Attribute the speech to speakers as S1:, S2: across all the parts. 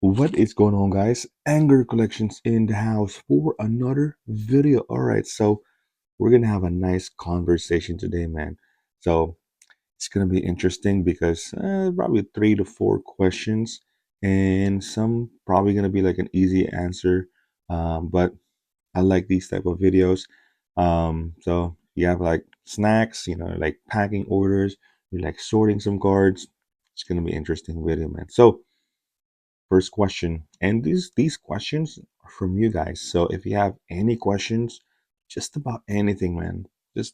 S1: What is going on, guys? Anger collections in the house for another video. All right, so we're gonna have a nice conversation today, man. So it's gonna be interesting because probably 3 to 4 questions, and some probably gonna be like an easy answer. But I like these type of videos. So you have like snacks, like packing orders, you like sorting some cards. It's gonna be interesting video, man. So first question, and these questions are from you guys. So if you have any questions, just about anything, man, just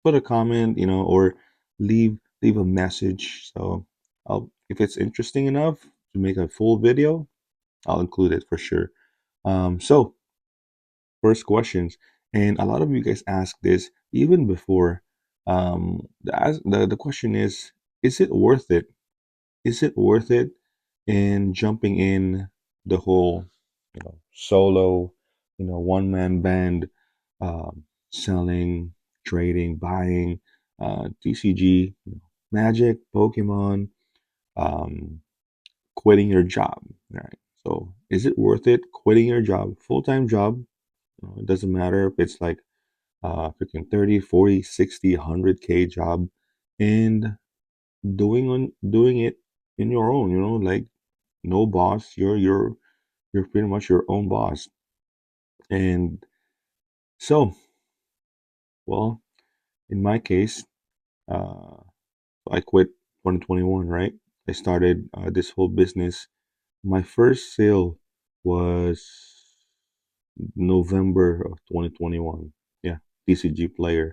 S1: put a comment, or leave a message. So I'll if it's interesting enough to make a full video, I'll include it for sure. So first questions, and a lot of you guys ask this even before. The question is it worth it? Is it worth it in jumping in the whole, solo, one man band, selling, trading, buying, TCG, Magic, Pokemon, um, quitting your job, right? So, is it worth it quitting your job, full time job? It doesn't matter if it's like freaking 30, 40, 60, 100K job, and doing it in your own, like no boss. You're pretty much your own boss. And so, well, in my case, uh, I quit 2021, right? I started this whole business. My first sale was November of 2021. Yeah, Tcgplayer.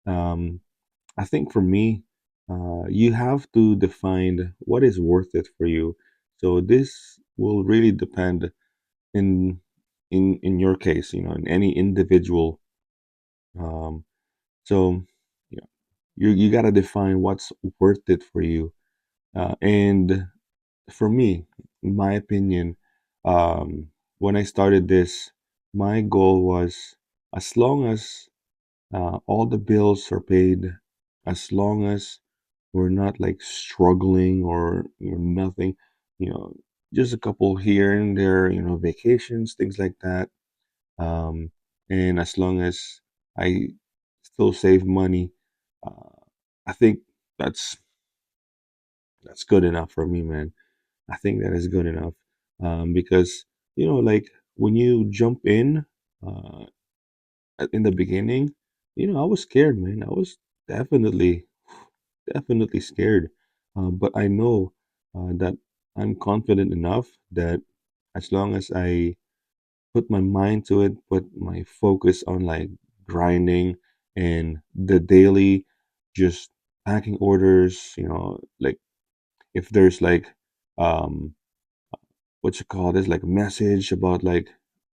S1: Um, I think for me, you have to define what is worth it for you. So this will really depend in in your case, in any individual. Um, so yeah, you got to define what's worth it for you. And for me, in my opinion, um, when I started this, my goal was as long as all the bills are paid, as long as we're not like struggling or nothing, you know, just a couple here and there, vacations, things like that. Um, and as long as I still save money, uh, I think that's that's good enough for me, man. I think that is good enough because like when you jump uh, in the beginning, I was scared, man. I was definitely, definitely scared. But I know that I'm confident enough that as long as I put my mind to it, put my focus on like grinding and the daily just packing orders, like if there's like um what you call this like message about like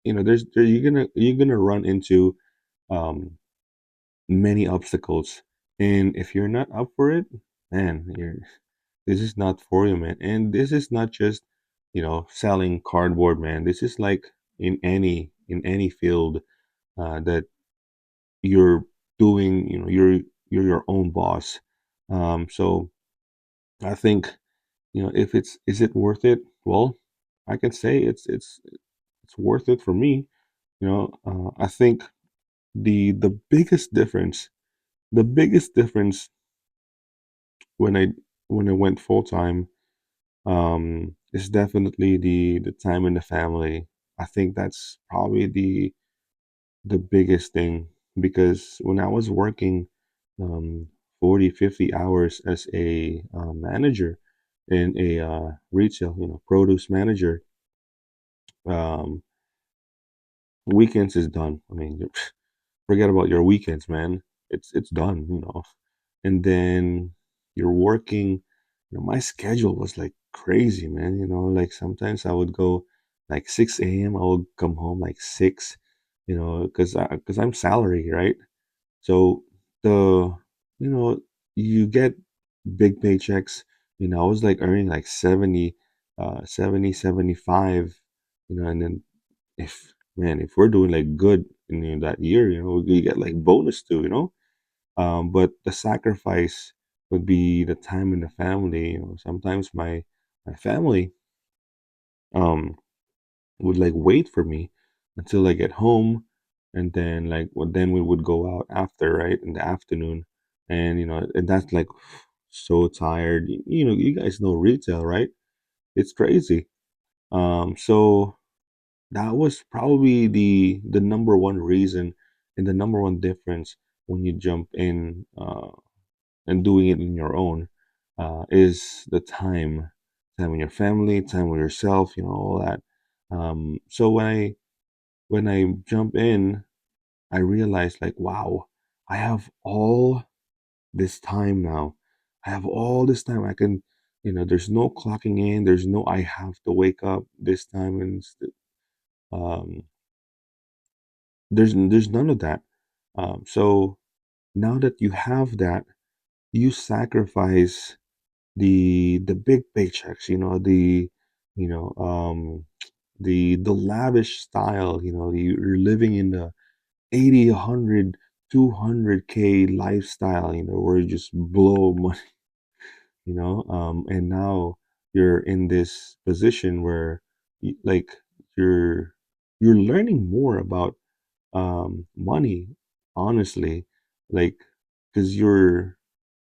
S1: you're gonna run into um many obstacles, and if you're not up for it, man, this is not for you, man. And this is not just selling cardboard, man. This is like in any field that you're doing, you're your own boss. So I think, if it's is it worth it? Well, I can say it's worth it for me. I think the biggest difference when I went full time is definitely the time in the family. I think that's probably the biggest thing because when I was working um 40, 50 hours as a manager in a retail, produce manager, um weekends is done. I mean, forget about your weekends, man. It's done. And then you're working. My schedule was like crazy, man. Like sometimes I would go like 6 a.m. I would come home like 6, because I'm salary, right? So the you know you get big paychecks. I was like earning like 70, 75, and then if man, if we're doing like good in that year, we get like bonus too, but the sacrifice would be the time in the family. Sometimes my family um would like wait for me until I get home, and then like well, then we would go out after, right, in the afternoon, and and that's like so tired. You guys know retail, right? It's crazy. So that was probably the number one reason and the number one difference when you jump in and doing it in your own is the time with your family, time with yourself, all that. So when I jump in, I realize like, wow, I have all this time now. I have all this time. I can, there's no clocking in. There's no I have to wake up this time, and um, there's none of that. So now that you have that, you sacrifice the big paychecks. You know um, the lavish style. You're living in the 80, 100, 200K lifestyle, where you just blow money, and now you're in this position where like you're you're learning more about money, honestly, like because you're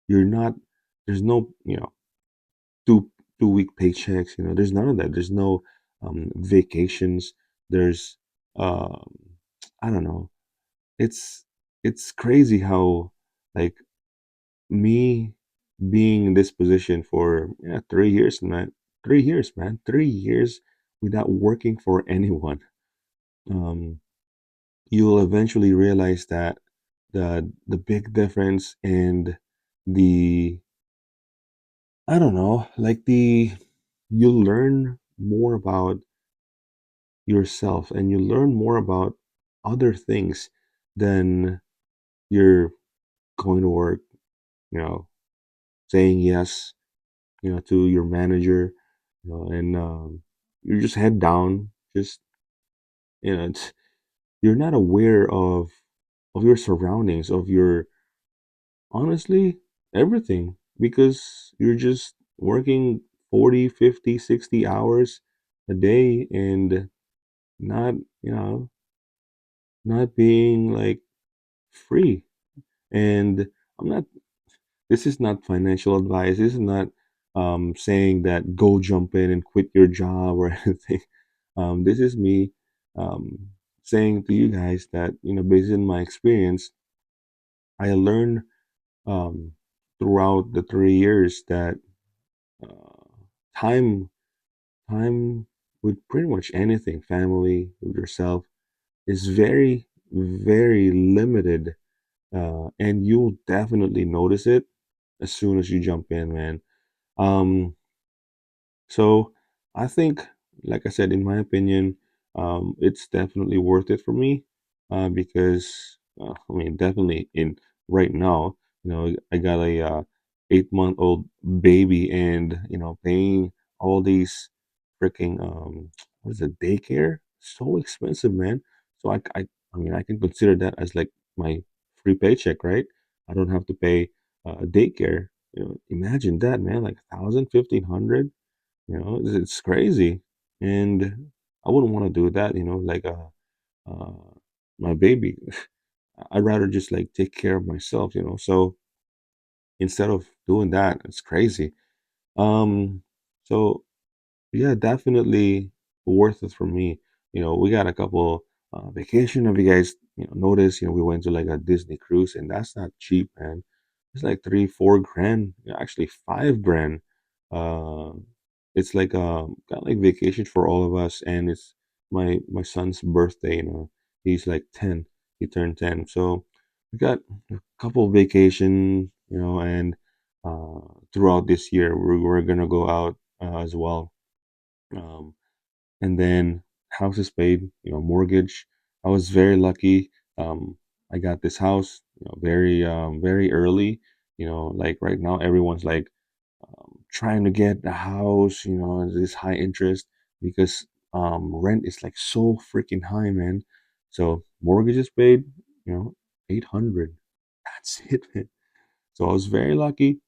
S1: not there's no two week paychecks, there's none of that. There's no vacations. There's um I don't know. It's crazy how like me being in this position for 3 years, man. 3 years, man. 3 years without working for anyone. Um, you'll eventually realize that the big difference and the I don't know, like you learn more about yourself and you learn more about other things than you're going to work, you know, saying yes, to your manager, and you're just head down, just you're not aware of your surroundings, of your honestly everything, because you're just working 40, 50, 60 hours a day and not, you know, not being like free. And I'm not this is not financial advice. This is not saying that go jump in and quit your job or anything. This is me um, saying to you guys that, based on my experience, I learned um, throughout the 3 years that uh, time, time with pretty much anything, family, with yourself, is very, very limited. And you'll definitely notice it as soon as you jump in, man. Um, so I think, like I said, in my opinion, it's definitely worth it for me because I mean, definitely in right now, I got a 8-month-old baby, and paying all these freaking what is it, daycare? So expensive, man. So I mean, I can consider that as like my free paycheck, right? I don't have to pay daycare. Imagine that, man, like 1,000, 1,500. It's crazy, and I wouldn't want to do that. Like uh, my baby. I'd rather just like take care of myself. So instead of doing that, it's crazy. So yeah, definitely worth it for me. We got a couple vacation. If you guys notice, we went to like a Disney cruise, and that's not cheap, man. It's like 3, 4 grand, actually 5 grand. Uh, it's like kind of like vacation for all of us, and it's my son's birthday. He's like 10. He turned 10, so we got a couple vacation. And throughout this year, we're gonna go out as well. Um, and then house is paid, mortgage. I was very lucky. I got this house, very early. Like right now, everyone's like trying to get the house, this high interest because rent is like so freaking high, man. So mortgage is paid, 800. That's it, man. So I was very lucky.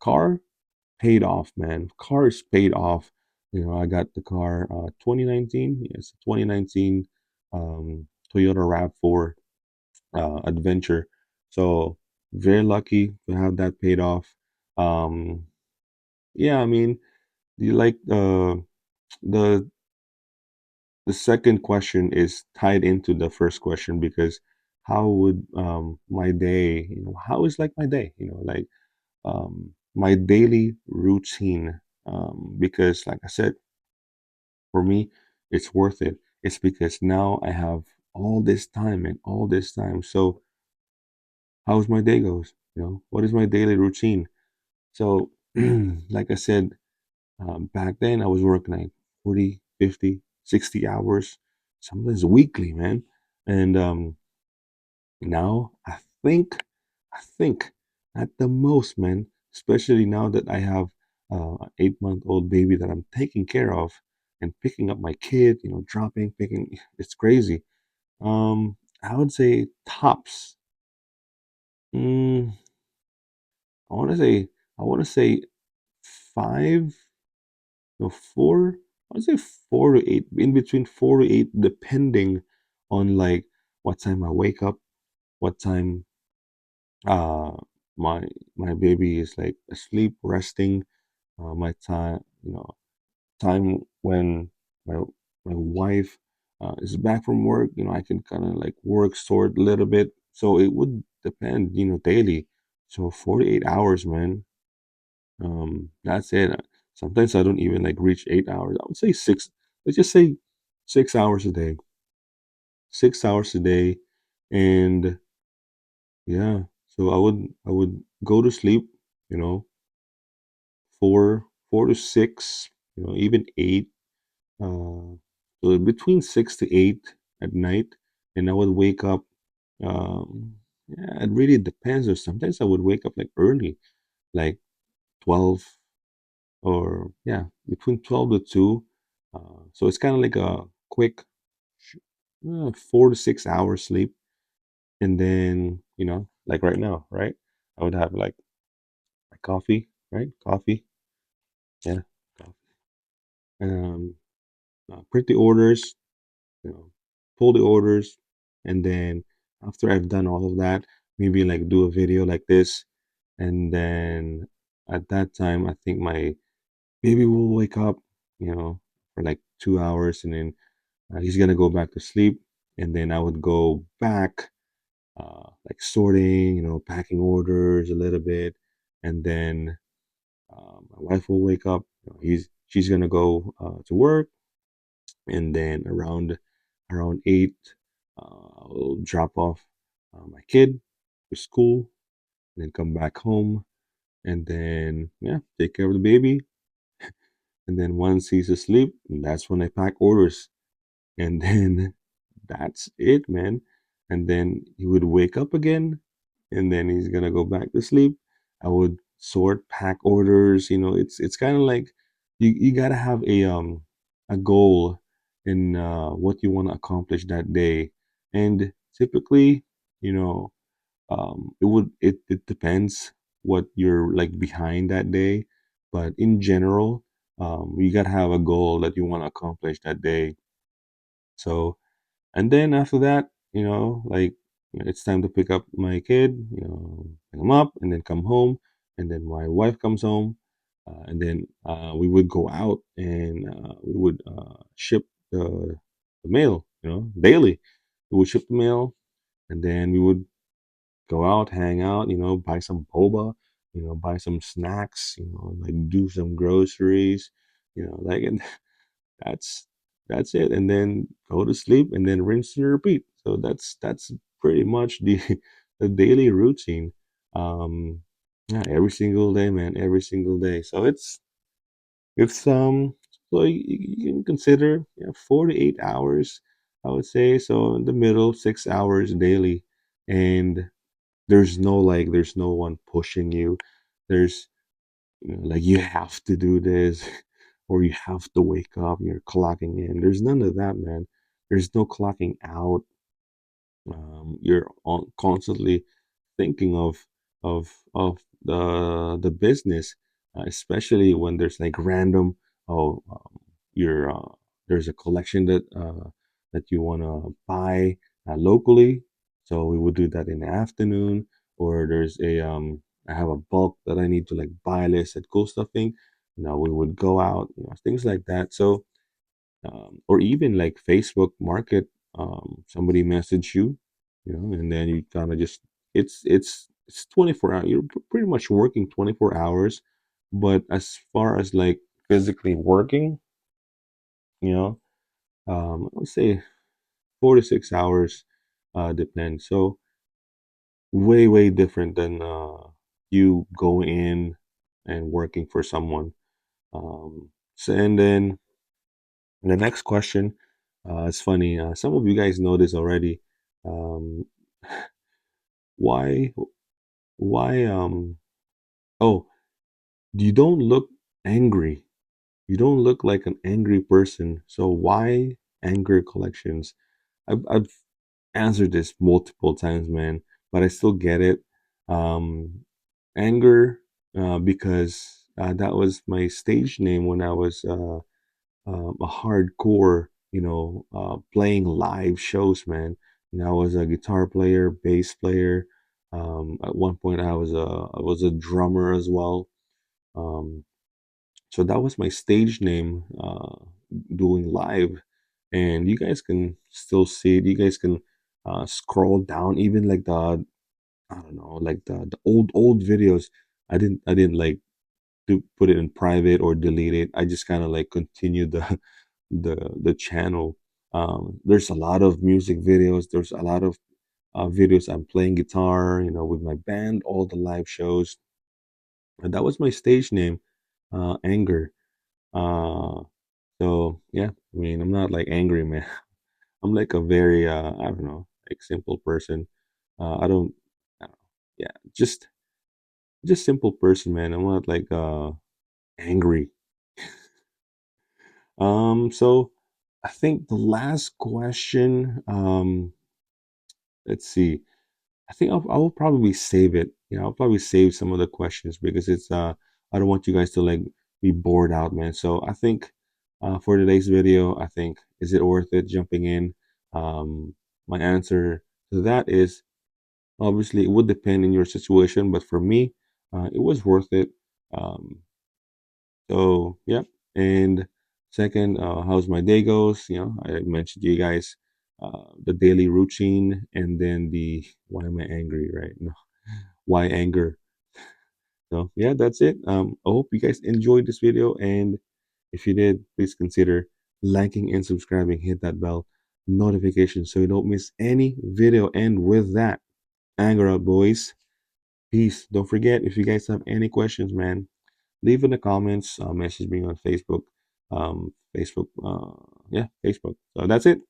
S1: Car paid off, man. Car is paid off. I got the car 2019. Yes, 2019 Toyota RAV4 Adventure. So very lucky to have that paid off. Um, yeah, I mean, you like the the second question is tied into the first question because how would my day, how is like my day, like my daily routine, because like I said, for me, it's worth it. It's because now I have all this time and all this time. So how's my day goes? What is my daily routine? So, like I said, back then I was working like 40, 50, 60 hours, sometimes weekly, man. And now I think at the most, man, especially now that I have an 8-month-old baby that I'm taking care of and picking up my kid, dropping, picking, it's crazy. I would say tops. Mm, I want to say, I want to say 5, no, 4. I would say 4 to 8, in between 4 to 8, depending on like what time I wake up, what time uh my my baby is like asleep, resting, my time, time when my my wife is back from work, I can kind of like work sort a little bit. So it would depend, daily. So 48 hours, man. That's it. Sometimes I don't even like reach 8 hours. I would say six. Let's just say 6 hours a day. 6 hours a day, and yeah. So I would go to sleep. You know, 4 to 6. Even 8. So between 6 to 8 at night, and I would wake up. Yeah, it really depends. Or sometimes I would wake up like early, like 12, or yeah, between 12 to 2. So it's kind of like a quick 4 to 6 hours sleep, and then like right now, right? I would have like my coffee, right? Coffee, yeah, coffee. Um, print the orders, you know, pull the orders, and then after I've done all of that, maybe like do a video like this, and then at that time, I think my baby will wake up, for like 2 hours, and then he's gonna go back to sleep, and then I would go back, like sorting, packing orders a little bit, and then my wife will wake up. She's gonna go to work, and then around 8, I'll drop off my kid to school, and then come back home, and then yeah, take care of the baby, and then once he's asleep, that's when I pack orders, and then that's it, man. And then he would wake up again, and then he's gonna go back to sleep. I would sort, pack orders. It's kind of like you gotta have a goal in what you want to accomplish that day, and typically, you know, it depends what you're like behind that day, but in general, you gotta have a goal that you want to accomplish that day. So, and then after that, like, it's time to pick up my kid, pick him up, and then come home. And then my wife comes home. And then we would go out, and we would ship the mail, daily. We would ship the mail, and then we would go out, hang out, buy some boba, buy some snacks, like do some groceries, like, and that's that's it, and then go to sleep, and then rinse and repeat. So that's pretty much the the daily routine. Um, yeah, every single day, man, every single day. So it's so you can consider 4 to 8 hours, I would say. So in the middle, 6 hours daily, and there's no one pushing you. There's like you have to do this or you have to wake up, you're clocking in. There's none of that, man. There's no clocking out. You're constantly thinking of the business, especially when there's like random oh, you're there's a collection that you want to buy locally, so we would do that in the afternoon. Or there's a I have a bulk that I need to like buy list at cool stuffing. We would go out, things like that. So or even like Facebook Market, somebody message you, and then you kind of just it's 24 hours. You're pretty much working 24 hours, but as far as like physically working, I would say 4 to 6 hours, depends. So way different than you go in and working for someone. So and then the next question, it's funny. Some of you guys know this already. Um, why? Why? Oh, you don't look angry. You don't look like an angry person. So why anger collections? I've answered this multiple times, man, but I still get it. Um, Anger, because that was my stage name when I was a hardcore, playing live shows, man. I was a guitar player, bass player. At one point, I was a drummer as well. Um, so that was my stage name, doing live, and you guys can still see it. You guys can scroll down, even like the I don't know, like the old videos. I didn't like to put it in private or delete it. I just kind of like continued the the channel. There's a lot of music videos. There's a lot of videos I'm playing guitar, with my band, all the live shows. And that was my stage name, Anger. Uh, so yeah, I mean, I'm not like angry, man. I'm like a very, I don't know, like simple person. I don't, yeah, just simple person, man. I'm not like angry. So I think the last question, let's see. I will probably save it. I'll probably save some of the questions because I don't want you guys to like be bored out, man. So I think for today's video, I think, is it worth it jumping in? My answer to that is, obviously it would depend in your situation, but for me, it was worth it. Um, so yeah. And second, how's my day goes? I mentioned to you guys the daily routine, and then the why am I angry, right? No, why anger? So yeah, that's it. I hope you guys enjoyed this video, and if you did, please consider liking and subscribing. Hit that bell notification so you don't miss any video. And with that, anger out, boys. Peace. Don't forget, if you guys have any questions, man, leave in the comments, message me on Facebook. Facebook, yeah, Facebook. So that's it.